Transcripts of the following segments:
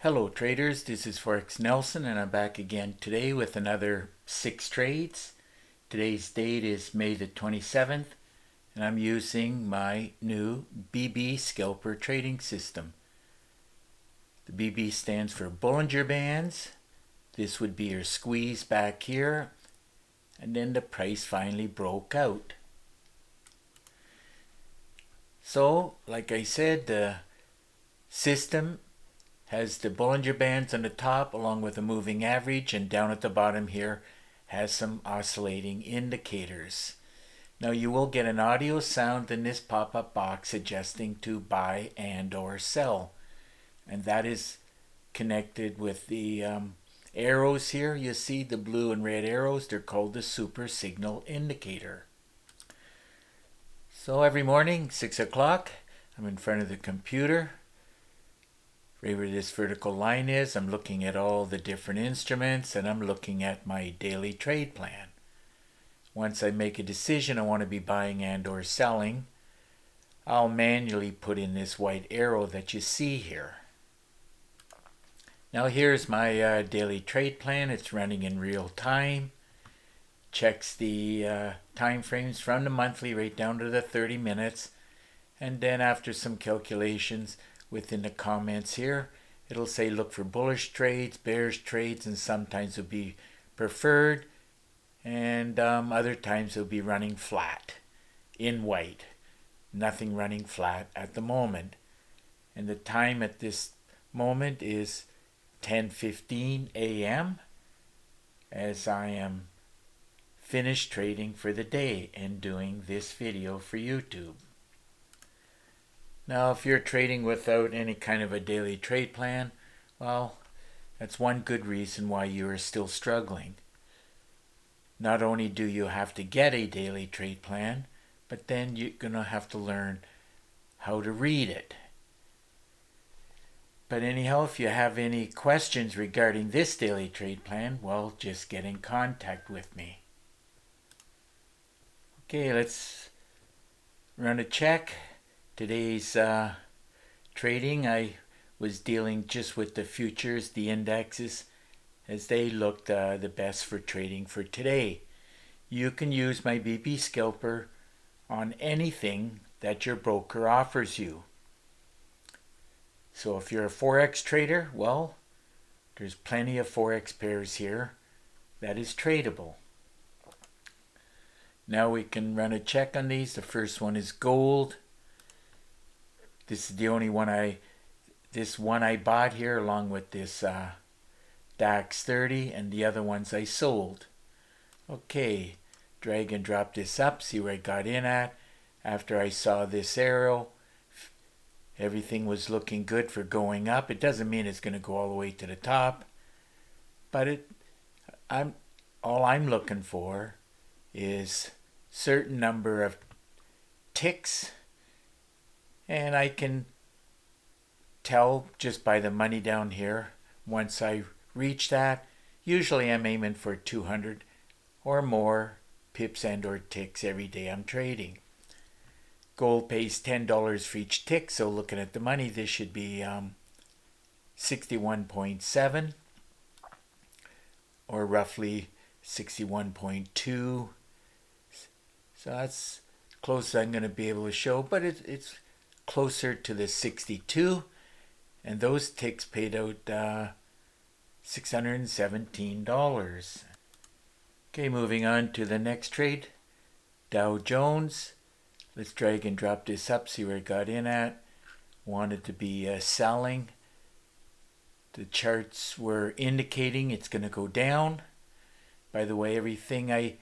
Hello traders, this is Forex Nelson and I'm back again today with another 6 trades. Today's date is May the 27th and I'm using my new BB scalper trading system. The BB stands for Bollinger Bands. This would be your squeeze back here, and then the price finally broke out. So like I said, the system has the Bollinger Bands on the top along with a moving average, and down at the bottom here has some oscillating indicators. Now you will get an audio sound in this pop-up box suggesting to buy and or sell, and that is connected with the arrows here. You see the blue and red arrows, they're called the super signal indicator. So every morning 6 o'clock I'm in front of the computer. Right where this vertical line is, I'm looking at all the different instruments and I'm looking at my daily trade plan. Once I make a decision I want to be buying and or selling, I'll manually put in this white arrow that you see here. Now here's my daily trade plan. It's running in real time. Checks the time frames from the monthly right down to the 30 minutes. And then after some calculations within the comments here, it'll say look for bullish trades, bearish trades, and sometimes it'll be preferred, and other times it'll be running flat in white. Nothing running flat at the moment. And the time at this moment is 10:15 a.m. as I am finished trading for the day and doing this video for YouTube. Now if you're trading without any kind of a daily trade plan, well, that's one good reason why you are still struggling. Not only do you have to get a daily trade plan, but then you're going to have to learn how to read it. But anyhow, if you have any questions regarding this daily trade plan, well, just get in contact with me. Okay, let's run a check. Today's trading, I was dealing just with the futures, the indexes, as they looked the best for trading for today. You can use my BB scalper on anything that your broker offers you. So if you're a Forex trader, well, there's plenty of Forex pairs here that is tradable. Now we can run a check on these. The first one is gold. This is the only one I bought here along with this DAX 30, and the other ones I sold. Okay, drag and drop this up, see where I got in at. After I saw this arrow, everything was looking good for going up. It doesn't mean it's going to go all the way to the top, but all I'm looking for is certain number of ticks, and I can tell just by the money down here. Once I reach that, usually I'm aiming for 200 or more pips and or ticks every day I'm trading. Gold pays $10 for each tick, so looking at the money, this should be 61.7 or roughly 61.2. So that's close as I'm going to be able to show, but it's closer to the 62, and those ticks paid out $617. Okay, moving on to the next trade, Dow Jones. Let's drag and drop this up, see where it got in at. Wanted to be selling. The charts were indicating it's going to go down. By the way, everything I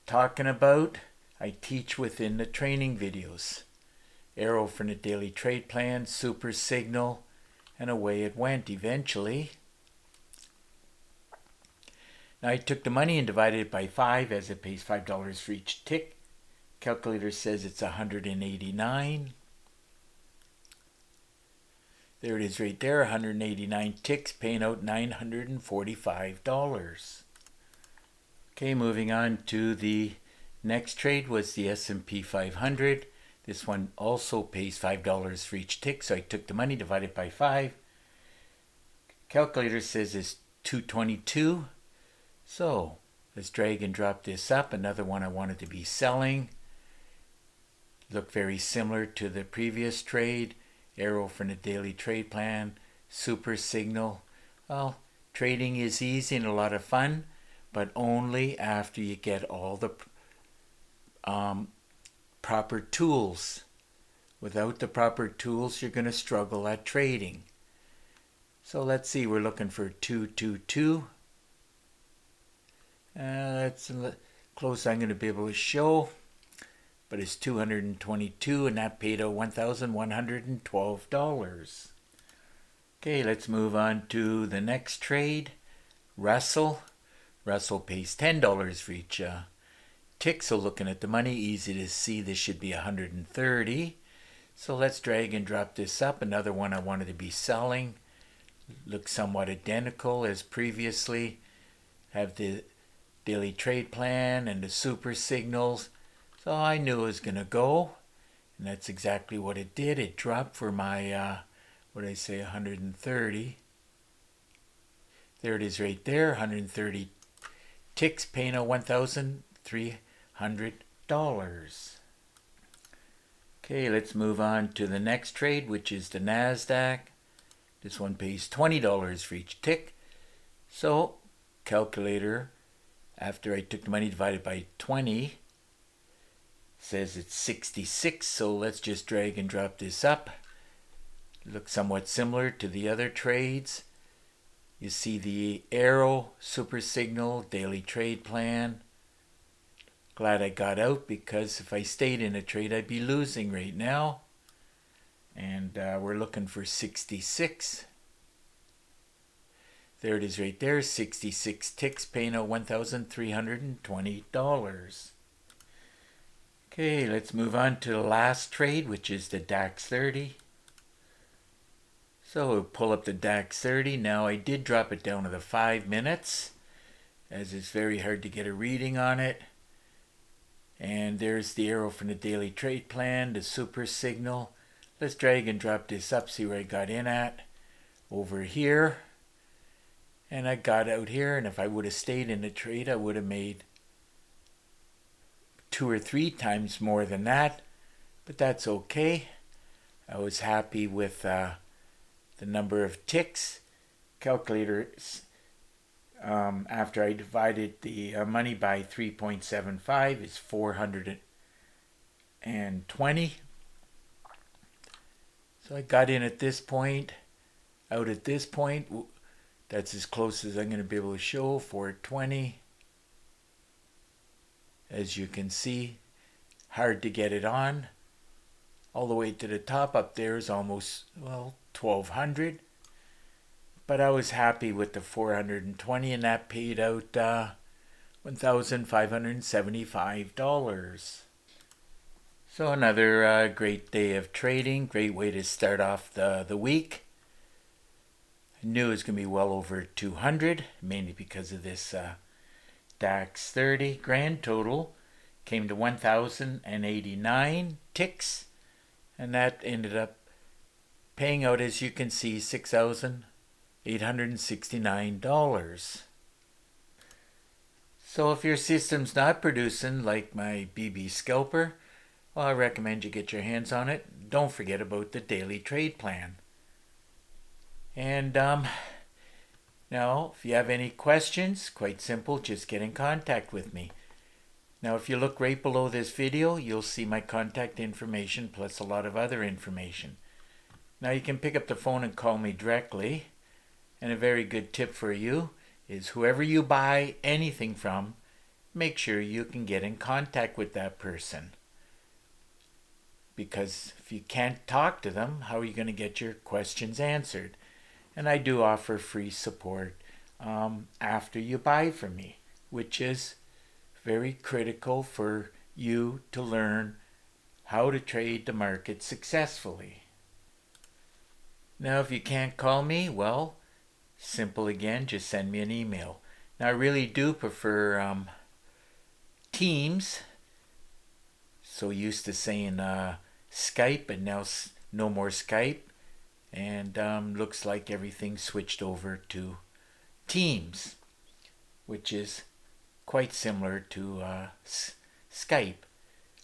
talking about I teach within the training videos. Arrow from the daily trade plan, super signal, and away it went eventually. Now I took the money and divided it by 5, as it pays $5 for each tick. Calculator says it's 189. There it is right there, 189 ticks, paying out $945. Okay, moving on to the next trade was the S&P 500. This one also pays $5 for each tick, so I took the money, divided by 5, Calculator says it's 222. So let's drag and drop this up. Another one I wanted to be selling. Look very similar to the previous trade. Arrow from the daily trade plan. Super signal. Well, trading is easy and a lot of fun, but only after you get all the proper tools. Without the proper tools, you're going to struggle at trading. So let's see, we're looking for 222. That's close I'm going to be able to show, but it's 222, and that paid out $1,112. Okay, let's move on to the next trade. Russell. Russell pays $10 for each tick, so looking at the money, easy to see this should be 130. So let's drag and drop this up. Another one I wanted to be selling. Looks somewhat identical as previously. Have the daily trade plan and the super signals. So I knew it was going to go. And that's exactly what it did. It dropped for my, what did I say, 130. There it is right there, 130 ticks, paying out $1,300. Okay, let's move on to the next trade, which is the NASDAQ. This one pays $20 for each tick. So, calculator, after I took the money divided by 20, says it's 66. So let's just drag and drop this up. Looks somewhat similar to the other trades. You see the arrow, super signal, daily trade plan. Glad I got out, because if I stayed in a trade, I'd be losing right now. And we're looking for 66. There it is right there, 66 ticks, paying out $1,320. Okay, let's move on to the last trade, which is the DAX 30. So we'll pull up the DAX 30. Now I did drop it down to the 5 minutes, as it's very hard to get a reading on it. And there's the arrow from the daily trade plan, the super signal. Let's drag and drop this up, see where I got in at. Over here. And I got out here, and if I would have stayed in the trade, I would have made 2 or 3 times more than that. But that's okay. I was happy with the number of ticks. Calculators, after I divided the money by 3.75, is 420. So I got in at this point, out at this point. That's as close as I'm going to be able to show, 420. As you can see, hard to get it on. All the way to the top up there is almost, well, 1200. But I was happy with the 420, and that paid out $1,575. So another great day of trading. Great way to start off the week. I knew it was going to be well over 200, mainly because of this DAX 30. Grand total came to 1,089 ticks, and that ended up paying out, as you can see, $6,869. So if your system's not producing like my BB scalper, well, I recommend you get your hands on it. Don't forget about the daily trade plan. And now, if you have any questions, quite simple, just get in contact with me. Now, if you look right below this video, you'll see my contact information plus a lot of other information. Now, you can pick up the phone and call me directly. And a very good tip for you is whoever you buy anything from, make sure you can get in contact with that person. Because if you can't talk to them, how are you going to get your questions answered? And I do offer free support after you buy from me, which is very critical for you to learn how to trade the market successfully. Now, if you can't call me, well, simple again, just send me an email. Now, I really do prefer Teams. So used to saying Skype, and now no more Skype. and looks like everything switched over to Teams, which is quite similar to Skype.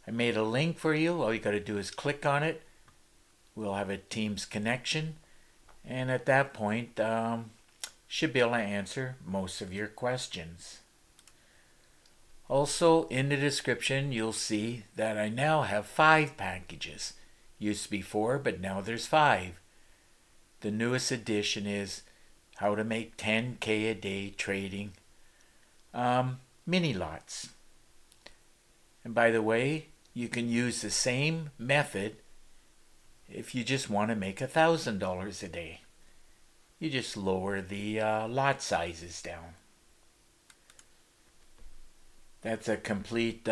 I made a link for you. All you got to do is click on it. We'll have a Teams connection, and at that point should be able to answer most of your questions. Also, in the description you'll see that I now have 5 packages. Used to be 4, but now there's 5. The newest addition is how to make 10K a day trading mini lots. And by the way, you can use the same method if you just want to make $1,000 a day. You just lower the lot sizes down. That's a complete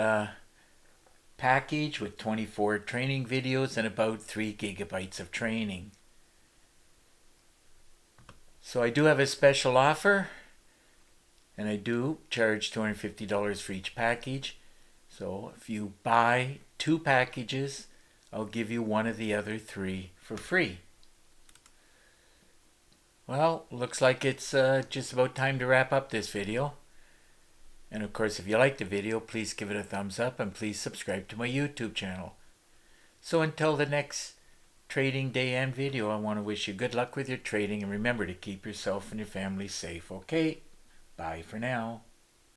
package with 24 training videos and about 3 gigabytes of training. So I do have a special offer, and I do charge $250 for each package. So if you buy 2 packages, I'll give you one of the other 3 for free. Well, looks like it's just about time to wrap up this video. And of course, if you liked the video, please give it a thumbs up and please subscribe to my YouTube channel. So until the next trading day and video, I want to wish you good luck with your trading, and remember to keep yourself and your family safe. Okay, bye for now.